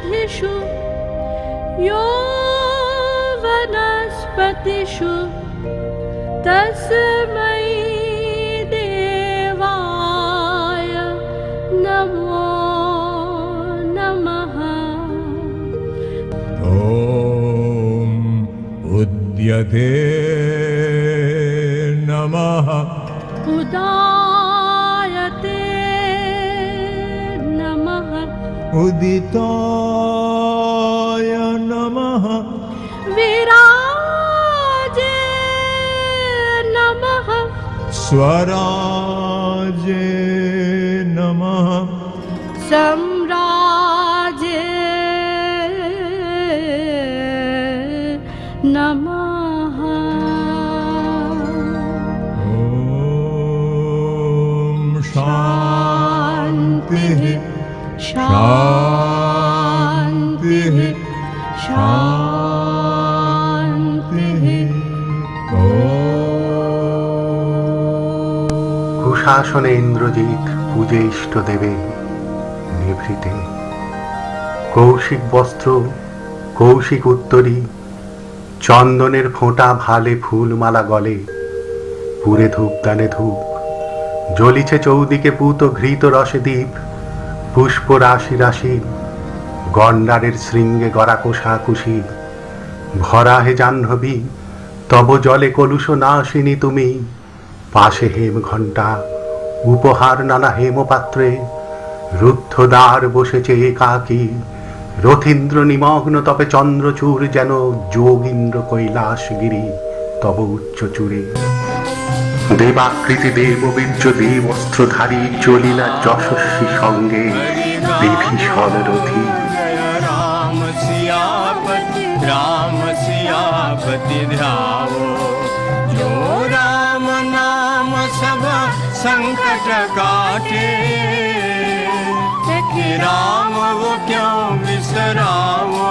औषधिषु यो वनस्पतिषु तस्मै देवाय नमो नमः। ॐ उद्यते नमः। उदायते नमः। उदिताय नमः। विराजे नमः। स्वराजे नमः। सम्राजे नमः। ॐ शान्तिः शान्तिः शान्तिः। কুশাসনে ইন্দ্রজিৎ পূজে ইষ্টদেবে নিভৃতে। কৌশিক বস্ত্র কৌশিক উত্তরী, চন্দনের ফোঁটা ভালে ফুলমালা গলে। পুরে ধূপদানে ধূপ, জ্বলিছে চৌদিকে পুত ঘৃত রসে দ্বীপ। পুষ্প রাশি রাশি, গন্ডারের শৃঙ্গে গড়া কোষাকুষি। ভরা হে জাহ্নবী, তব জলে কলুষ নাশিনী তুমি। পাশে হেম ঘণ্টা, উপহার নানা হেমপাত্রে। রুদ্ধ দ্বার বসেছে একাকী, রথীন্দ্র নিমগ্ন তবে চন্দ্রচূড় যেন যোগীন্দ্র কৈলাসগিরি তব উচ্চ চূড়ে। দেবাকৃতি দেববীর্য দেবস্ত্রধারী চলিলা যশস্বী সঙ্গে বিভীষণ রথী। राम सियापति ध्यावो, जो राम नाम सब संकट काटे। सखी राम वो क्यों बिसरावो,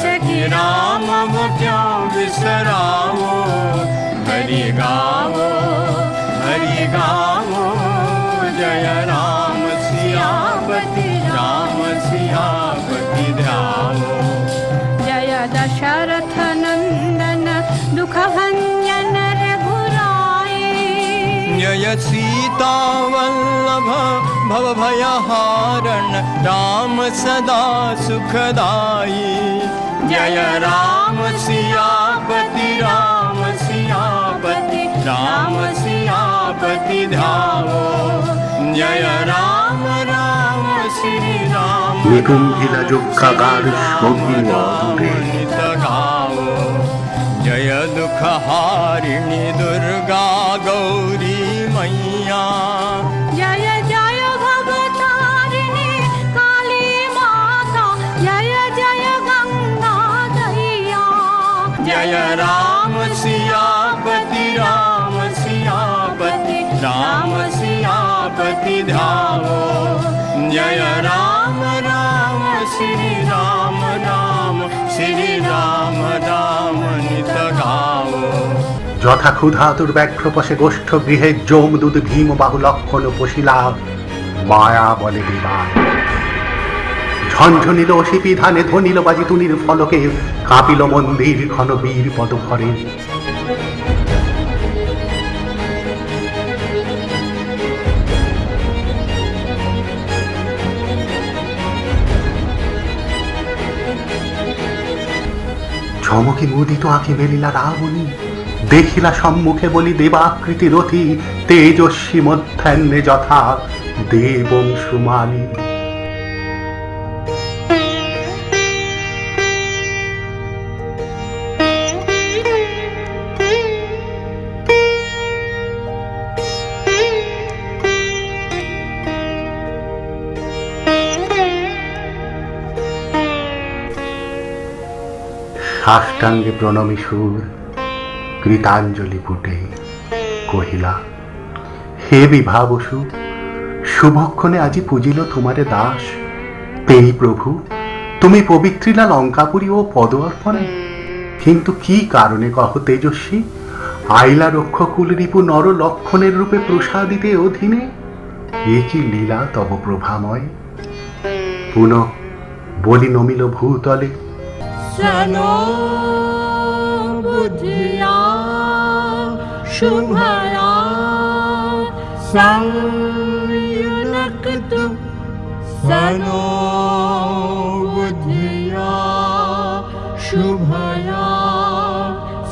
सखी राम वो क्यों बिसरावो। हरि गावो जय राम सियापति ध्यावो। जय दशरथ नंदन दुख भंजन रघुराई। जय सीता वल्लभ भव भयहारण राम सदा सुखदाई। जय राम सियापति ध्यावो। जय राम श्री राम নিকুম্ভিলা যজ্ঞাগার সঙ্গী অদূরে। गावो। जय दुख हारिणी दुर्गा गौरी मैया। जय जय भवतारिणी काली माता। जय जय गंगा दैया। जय राम सियापति ध्यावो। जय राम श्री राम नित गावो। যথা ক্ষুধাতুর ব্যাঘ্রপশে গোষ্ঠ গৃহে যমদূত ভীম বাহু লক্ষণ পশিলা মায়া বলে দেবা। ঝঞ্ঝনিল শিপি ধানে ধ্বনিল বাজি তুনির ফলকে কাঁপিল মন্দির ঘন বীর পদভরে। চমকি মুদিত আঁকি মেলিলা রাবণী, দেখিলা সম্মুখে বলি দেবাকৃতি রথী। তেজস্বী মধ্যাহ্নে যথা দেবংশুমানী। সাষ্টাঙ্গে প্রণমী সুর কৃতাঞ্জলি পুটে কহিলা, হে বিভা বসু, শুভক্ষণে আজি পূজিল তোমারে দাস। তেই প্রভু, তুমি পবিত্রিলা লঙ্কাপুরী ও পদ অর্পণে। কিন্তু কি কারণে কহ তেজস্বী, আইলা রক্ষকুল রিপু নর লক্ষণের রূপে প্রসাদিতে অধীনে। এ কি লীলা তব প্রভাময়। পুনঃ বলি নমিল ভূতলে। सनो बुद्धिया शुभया संयुनक्तु सनो बुद्धिया शुभया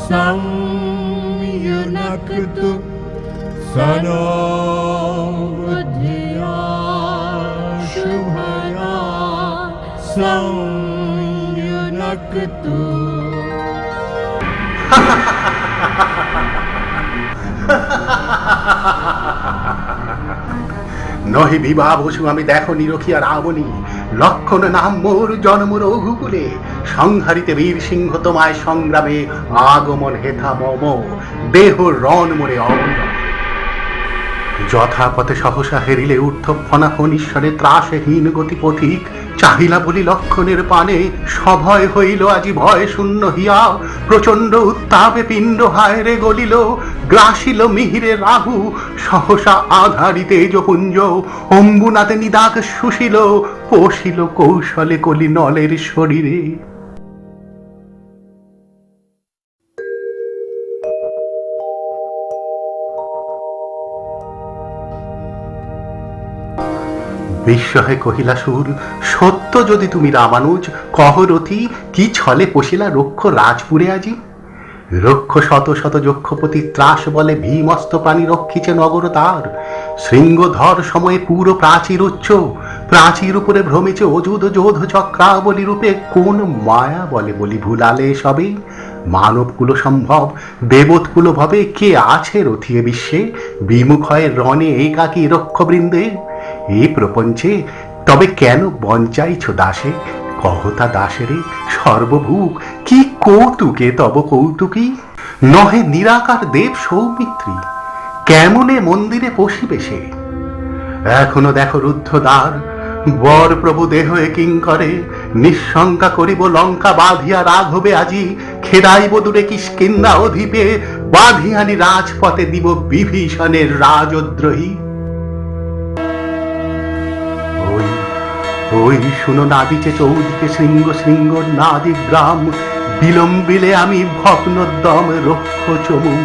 संयुनक्तु सनो बुद्धिया शुभया संयुनक्तु। নহি বিবাহ বসু আমি দেখো নিরখিয়া রাবণী, লক্ষণ নাম মোর জন্ম রঘুকুলে, সংহারিতে বীর সিংহ তোমায় সংগ্রামে, আগমন হেথা মম দেহ রণ মোরে অবন। যথাপথে সহসা হেরিলে ঊর্ধ্বফনা ফণীশ্বরে ত্রাসহীন গতি পথিক, চাহিলা বলি লক্ষণের পানে, সভয় হইল আজি ভয় শূন্য হিয়া, প্রচণ্ড উত্তাপে পিণ্ড হায়রে গলিল, গ্রাসিল মিহিরে রাহু সহসা আধারিতে তেজপুঞ্জ, অম্বুনাতে নিদাক শুষিল, পশিল কৌশলে কলি নলের শরীরে। বিস্ময়ে কহিলা সুর, সত্য যদি তুমি রামানুজ, কহরথি কি ছলে পশিলা রক্ষ রাজপুরে আজি। রক্ষ শত শত যক্ষপতি ত্রাস বলে ভীমস্ত প্রাণী রক্ষিছে নগর তার, শৃঙ্গধর সময়ে পুরো প্রাচীর উচ্চ, প্রাচীর উপরে ভ্রমিছে অযুধ যোধ চক্রাবলী রূপে, কোন মায়া বলে বলি ভুলালে সবে। মানবকুল সম্ভব দেবৎকুল ভাবে কে আছে রথিয়ে বিশ্বে, বিমুখ হয় রণে একাকী রক্ষবৃন্দে। এই প্রপঞ্চে তবে কেন বঞ্চাইছ দাসে, কহতা দাসেরে সর্বভূক কি কৌতুকে তব কৌতুকী। নহে নিরাকার দেব সৌমিত্রী, কেমনে মন্দিরে পশিবে সে। এখনো দেখো রুদ্ধ দ্বার, বর প্রভু দেহ কিং করে, নিঃশঙ্কা করিব লঙ্কা বাঁধিয়া রাঘবে আজি, খেদাইব দূরে কিষ্কিন্ধা অধিপে, বাঁধিয়ানি রাজপথে দিব বিভীষণের রাজদ্রোহী। ওই শুনো নাদিছে চৌদিকে শৃঙ্গ শৃঙ্গ নাদি গ্রাম, বিলম্বিলে আমি ভগ্নোদ্যম রক্ষ চমু,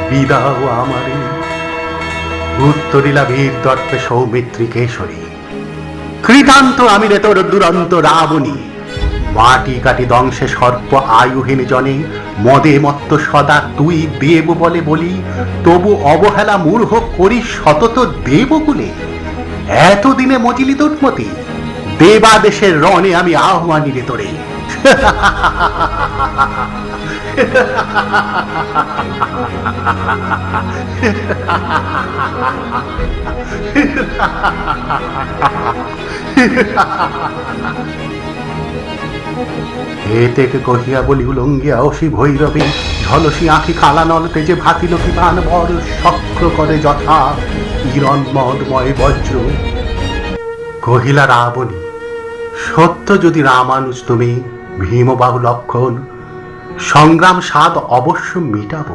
বিদাও আমারে। উত্তরিলা বীর দর্পে সৌমিত্রী কেশরী, কৃতান্ত আমি রে তোর দুরন্ত রাবণী। মাটি কাটি দংশে সর্প আয়ুহীন জনে, মদে মত্ত সদা তুই দেব বলে বলি, তবু অবহেলা মূর্খ করি সতত দেবকুলে। এতদিনে মজিলি দুর্মতি, দেবাদেশের রণে আমি আহ্বানী রে তোরে। এতেকে কহিয়া বলি উলঙ্গিয়া অসি ভৈরবী, ঝলসি আঁখি খালা নল তেজে ভাতিল কি বান বর, শক্র করে যথা হিরণময় বজ্র। কহিলা রাবণী, সত্য যদি রামানুজ তুমি ভীমবাহু লক্ষণ, সংগ্রাম স্বাদ অবশ্য মিটাব,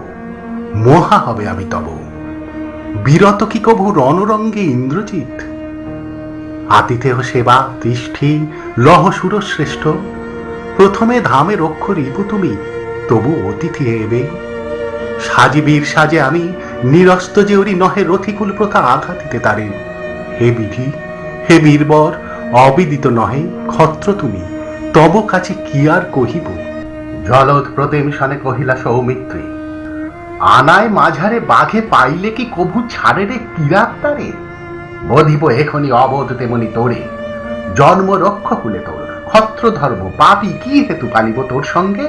মহা হবে আমি তব। বিরত কি কভু রণরঙ্গে ইন্দ্রজিৎ, আতিথেয় সেবা তিষ্ঠি লহ সুর শ্রেষ্ঠ। প্রথমে ধামে রক্ষ রিপু তুমি, তবু অতিথি হেবে। সাজিবীর সাজে আমি নিরস্ত যেউরি, নহে রথিকুল প্রথা আঘাতিতে তারে। হে বিধি হে বীরবর, অবিদিত নহে ক্ষত্র তুমি, তব কাছে কি আর কহিব। জলদ প্রতিমশনে কহিলা সৌমিত্রী, আনায় মাঝারে বাঘে পাইলে কি কভু ছাড়ে রে কিরাত তারে। বধিব এখনি অবোধ তেমনি তোরে, জন্ম রক্ষ কুলে তোর, ক্ষত্র ধর্ম পাপি কি হেতু পালিব তোর সঙ্গে,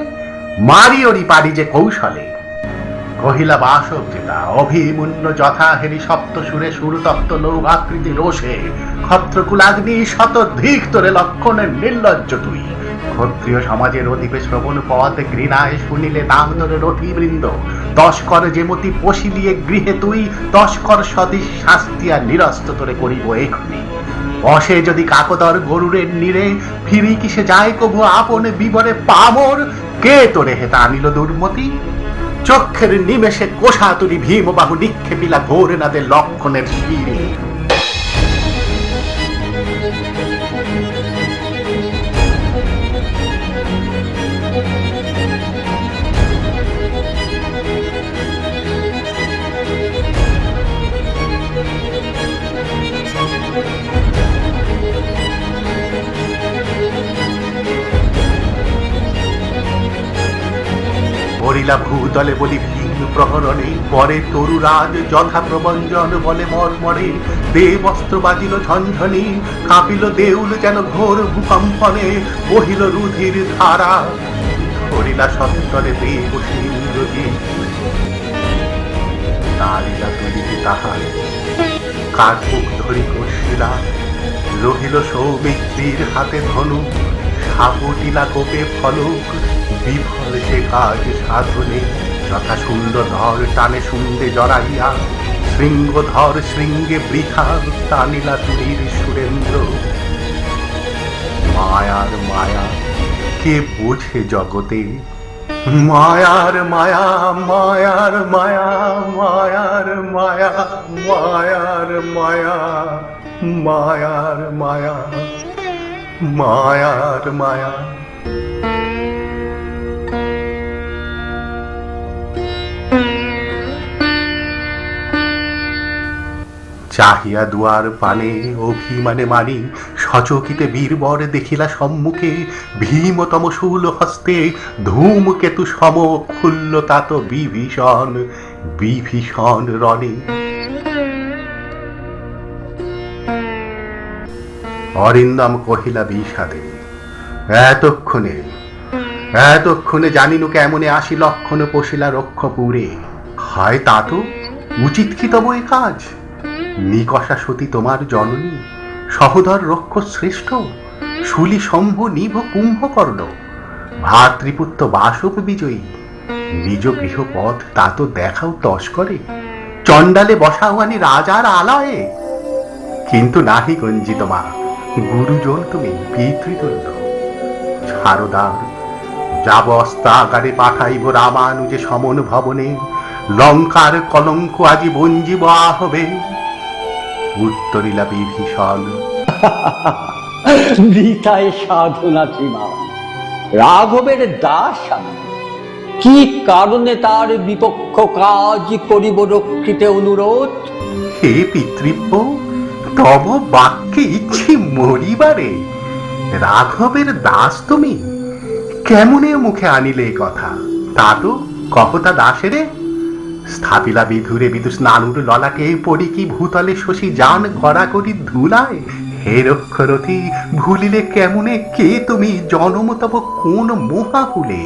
মারিওরি পারি যে কৌশলে। কহিলা বাসব যেতা অভিমুন্য যথা হেরি সপ্ত সুরে সুরতপ্ত লৌহাকৃতি রোষে, ক্ষত্রকুলাগ্নি শত ধিক তোরে লক্ষণের নির্লজ্জ তুই। ক্ষত্রিয় সমাজের অধিপে শ্রবণ পথে ঘৃণায় শুনিলে নাম তোরে রথিবৃন্দ, তস্কর যেমতি পশিলিয়ে গৃহে তুই, তস্কর সদৃশ শাস্তিয়া নিরস্ত তোরে করিব এখনি। বসে যদি কাকদর গরুরের নীরে, ফিরি কিসে যায় কভু আপন বিবরে পামর, কে তোরে হেতা আনিল দুর্মতি। চক্ষের নিমেষে কোষা তুলি ভীমবাহু নিক্ষেপিলা ঘোর নাদে লক্ষণের শিরে। ধরিলা ভূতলে বলি ভীম প্রহরণে, পরে তরুরাজ যথা প্রবঞ্জন বলে মর্মরে, দেবস্ত্র বাজিল ঝনঝনি, কাঁপিল দেউল যেন ঘোর ভূকম্পনে, বহিল রুধির ধারা, ধরিলা সত্তরে দেব সিংহজি, নারীরা তুলিতে তাহার কাঠমুখ ধরি কষিলা, রহিল সৌমিত্রীর হাতে ধনুক, সাপটিলা কোপে ফলক, বিফল সে কাজ সাধনে, যথা সুন্দরধর টানে শুনতে জড়াইয়া, শৃঙ্গধর শৃঙ্গে বৃথা টানিলা তুলির সুরেন্দ্র। মায়ার মায়া কে বোঝে জগতে, মায়ার মায়া, মায়ার মায়া, মায়ার মায়া, মায়ার মায়া, মায়ার মায়া, মায়ার মায়া। চাহিয়া দুয়ার পানে অভিমানে মানি, সচকিতে বীরবর দেখিলা সম্মুখে, ভীমতম শূল হস্তে ধূমকেতু সম খুল্ল তাত বিভীষণ, বিভীষণ রণে। অরিন্দম কহিলা বিষাদে, এতক্ষণে এতক্ষণে জানিনু কেমনে আসি লক্ষণ পশিলা রক্ষপুরে, হয় তা তো উচিত কি তব এ কাজ? নিকষা সতী তোমার জননী, সহোদর রক্ষ শ্রেষ্ঠ, শুলি শম্ভ নিভ কুম্ভকর্ণ, ভাতৃপুত্র বাসব বিজয়ী, নিজ গৃহপথ তা তো দেখাও তস্করে, চণ্ডালে বসাও আনি রাজার আলয়ে। কিন্তু নাহি গঞ্জিত মা, গুরুজন তুমি পিতৃতুল্য, ছারদার যাব অস্তাগারে পাঠাইব রামানুজে সমন ভবনে, লঙ্কার কলঙ্ক আজি বঞ্জিব আহবে। উত্তরিলা বিভীষণ, বৃথায় সাধনা শ্রীমান, রাঘবের দাস আমি, কি কারণে তার বিপক্ষ কাজ করিব রক্ষিতে অনুরোধ? হে পিতৃব্য, তব বাক্যে ইচ্ছে মরিবারে, রাঘবের দাস তুমি, কেমনে মুখে আনিলে এ কথা? তা তো কহতা দাসেরে। স্থাপিলা বিধুরে বিদুষ নানুর ললাটে, পড়ি কি ভূতলে শশী যান গড়া করি ধুলায়। হে রক্ষরথী, ভুলিলে কেমনে কে তুমি, জনম তব কোন মহাকুলে?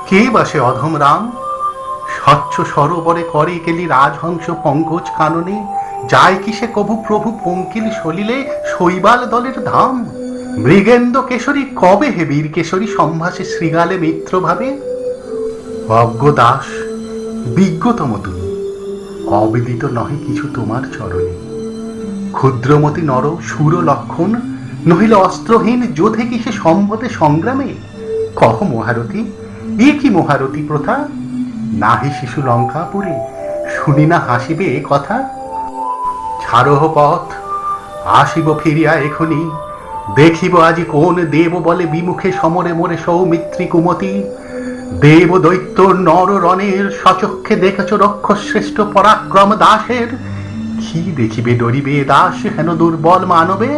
কে বাসে অধম রাম, স্বচ্ছ সরোবরে করে কেলি রাজহংস পঙ্কজ কাননে, যায় কি সে কভু প্রভু পঙ্কিল সলিলে শৈবাল দলের ধাম? মৃগেন্দ্র কেশরী কবে হে বীর কেশরী, সম্ভাসে শৃগালে মিত্র ভাবে। অজ্ঞ দাস বিজ্ঞতম তুমি, অবিদিত নহে কিছু তোমার চরণে, ক্ষুদ্রমতি নর সুর লক্ষণ, নহিলে অস্ত্রহীন যোধে কি সে সম্বতে সংগ্রামে? কহ মহারথী, এ কি মহারথী প্রথা? নাহি শিশু লঙ্কাপুরে, শুনি না হাসিবে এ কথা? ছাড়হ পথ, আসিব ফিরিয়া এখনি, দেখিব আজি কোন দেব বলে বিমুখে সমরে মোরে সৌমিত্রী কুমতি। দেব দৈত্য নর রণের, সচক্ষে দেখেছ রক্ষ শ্রেষ্ঠ পরাক্রম দাসের, কি দেখিবে ডরিবে দাস হেন দুর্বল মানবে?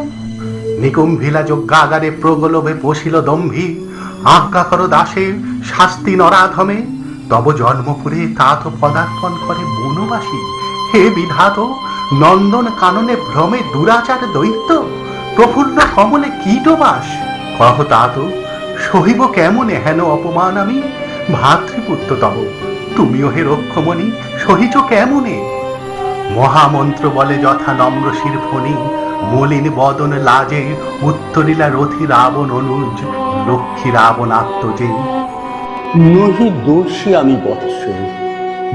নিকুম্ভিলা যজ্ঞাগারে প্রগলভে পশিল দম্ভী, আজ্ঞা কর দাসের শাস্তি নরাধমে, তব জন্মপুরে তাত পদার্পণ করে বনবাসী। হে বিধাত, নন্দন কাননে ভ্রমে দুরাচার দৈত্য, প্রফুল্ল কমলে কীটবাস। কহ তাত সহিব কেমনে হেন অপমান আমি, ভাতৃপুত্র তব তুমিও হে রক্ষমণি সহিছ কেমনে? মহামন্ত্র বলে যথা নম্র শির ফণি, মলিন বদন লাজে, উত্তরিলা রথি রাবণ অনুজ, লক্ষ্মী রাবণ আত্মজে। নহি দোষী আমি বৎস,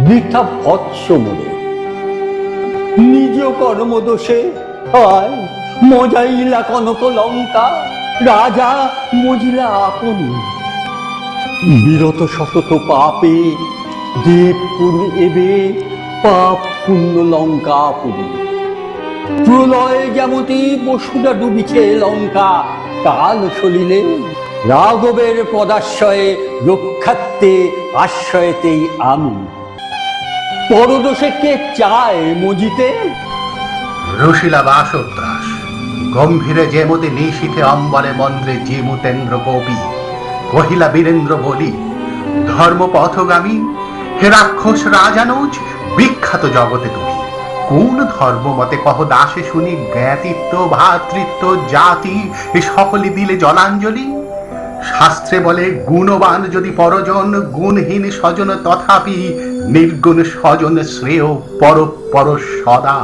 বৃথা বৎস মোরে, নিজ কর্ম দোষে হয় মজাইলা কনক লঙ্কা, রাজা মজিলা আপনি। বিরত শতত পাপে দেবপুর এবে, পাপ পুণ্য লঙ্কাপুরী। প্রলয় যেমতি বসুরা ডুবিছে লঙ্কা, কাল সলিলে রাঘবের পদাশ্রয়ে রক্ষার্থে আশ্রয়েতেই আমি। পরদোষে কে চায় মজিতে? রসিলা বাসদ্রাস গম্ভীরে যেমতে নিশীথে অম্বরে মন্দ্রে জীমুতেন্দ্র কবি, কহিলা বীরেন্দ্র বলি, ধর্মপথগামী হে রাক্ষস রাজানুজ, বিখ্যাত জগতে তুমি কোন ধর্ম মতে কহ দাসে শুনি, জ্ঞাতিত্ব ভ্রাতৃত্ব জাতি এ সকলে দিলে জলাঞ্জলি। শাস্ত্রে বলে গুণবান যদি পরজন, গুণহীন স্বজন তথাপি, নির্গুণ স্বজন শ্রেয় পর পর সদা।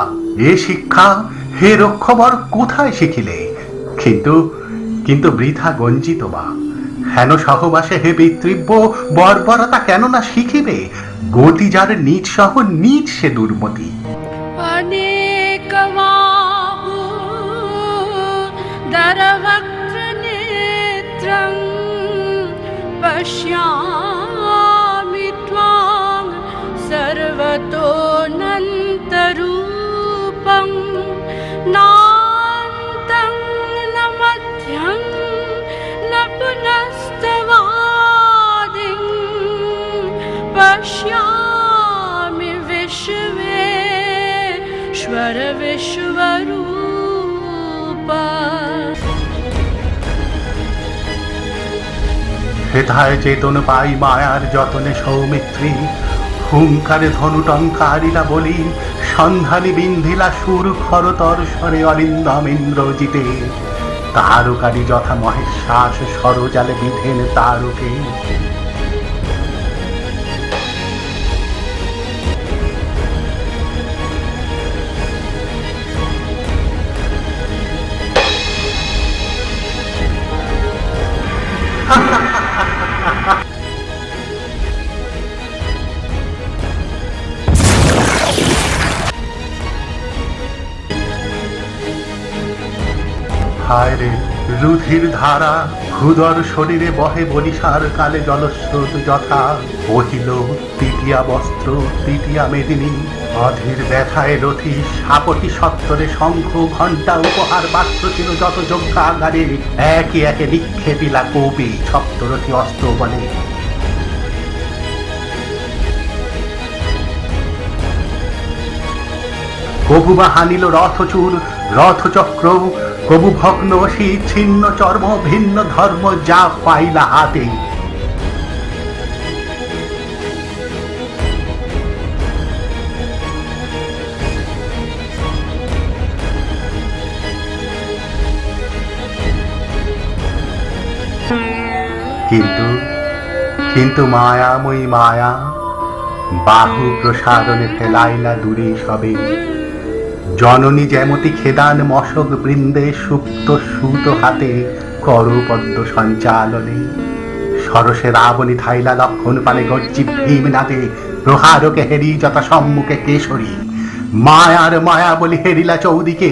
এ শিক্ষা হে রক্ষবর কোথায় শিখিলে? কিন্তু কিন্তু বৃথা গঞ্জিত বা হেন সহবাসে হে পিতৃব্য, বর্বরতা কেন না শিখিবে? গতি যার নিজ সহ নিজ সে দুর্মতি। अनेकबाहु दरवक्त्रनेत्रं पश्यामि त्वां सर्वतोऽनन्तरूपं, नान्तं न मध्यं न पुनस्तवादिं, पश्यामि विश्वेश्वर विश्वरूप। হেথায় চেতন পাই মায়ার যতনে সৌমিত্রী, হুঙ্কারে ধনু টঙ্কারিলা বলি, সন্ধানী বিন্ধিলা সুর খরতর স্বরে অরিন্দম ইন্দ্রজিতে, তারকারি যথা মহেশ্বাস সরজালে বিধেন তারকে। হায় রে রুধির ধারা, ভূদর শরীরে বহে বরিশার কালে জলস্রোত যথা, বহিল তৃতীয়া বস্ত্র তৃতীয়া মেদিনী, অধীর ব্যথায় রথি সাপটি সত্তরে শঙ্খ ঘণ্টা উপহার বাস্ত্র ছিল যত যজ্ঞাগারে, একে একে নিক্ষেপিলা কবি সপ্তরথী অস্ত্র বলে। কবু বা হানিল রথচূর রথচক্র, কবু ভগ্ন শীত ছিন্ন চর্ম ভিন্ন ধর্ম যা পাইলা হাতে। কিন্তু কিন্তু মায়াময়ী মায়া বাহু প্রসারণে ফেলাইলা দূরে সবে, জননী যেমতি খেদান মশক বৃন্দে, সুপ্ত সুত হাতে করপদ্ম সঞ্চালনে, সরসে রাবণী ধাইলা লক্ষণ পালে গর্জি ভীম নাদে, প্রহারকে হেরি যথা সম্মুখে কেশরী, মায়ার মায়া বলি হেরিলা চৌদিকে,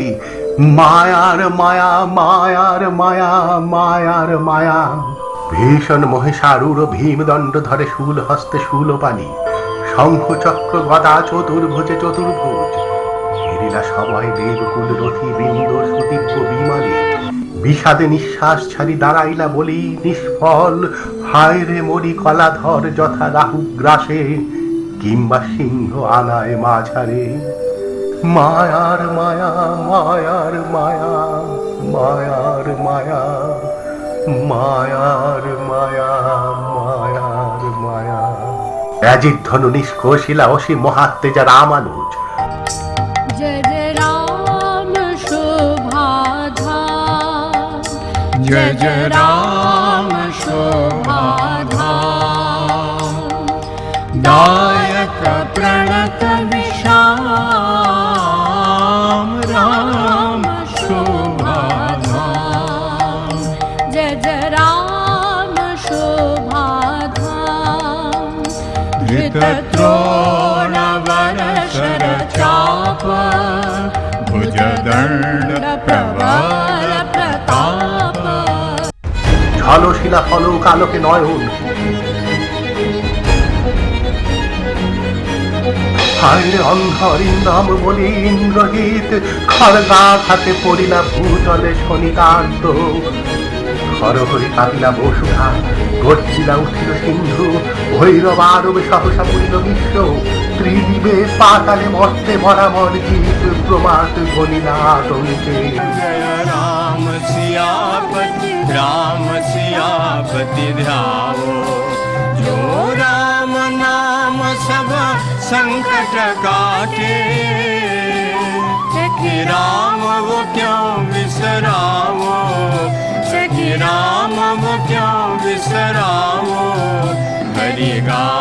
মায়ার মায়া মায়ার মায়া মায়ার মায়া। ভীষণ মহেশারুর ভীমদণ্ড ধরে শূল হস্তে শূলপাণি, শঙ্খ চক্র গদা চতুর্ভুজে চতুর্ভুজ, হেরিলা সবাই দেবকুল রথি বৃন্দ সুদিব্য বিমানে, বিষাদে নিঃশ্বাস ছাড়ি দাঁড়াইলা বলি নিষ্ফল, হায় রে মরি কলাধর যথা রাহু গ্রাসে, কিংবা সিংহ আনায় মাঝারে। মায়ার মায়া মায়ার মায়া মায়ার মায়া মায়ার মায়া মায়ার মায়া। অজিত ধনু নিষ্কোশিলা অসীম মহাত্মেজা রামানুজ। जय जय राम शोभाधाम, जय जय राम शोभाधाम, दायक प्रणत विशाम राम शोभाधाम। जय जय राम शोभाधाम, धृतद्रोणवर शरचाप, भुजदण्ड प्रबल प्रताप। ঝলশিলা ফলক আলোকে নয়ন, হায়রে অন্ধরিন্দম বলি ইন্দ্রজিৎ, খড়গাঘাতে পড়িলা ভূতলে শনিকান্ত, হরহরি কাঁপিলা বসুধা, গর্জিলা উঠিল সিন্ধু, ভৈরব আরবে সহসা পড়িল বিশ্ব, ত্রিদিবে পাতালে মর্তে ভরা মর্জিত, প্রমাদ গণিলা আতঙ্কে। जय राम सियापति, राम सियापति ध्याओ, जो सब संकट काटे। सखी राम वो क्यों बिसरावो, सखी राम वो क्यों बिसरावो, हरि गा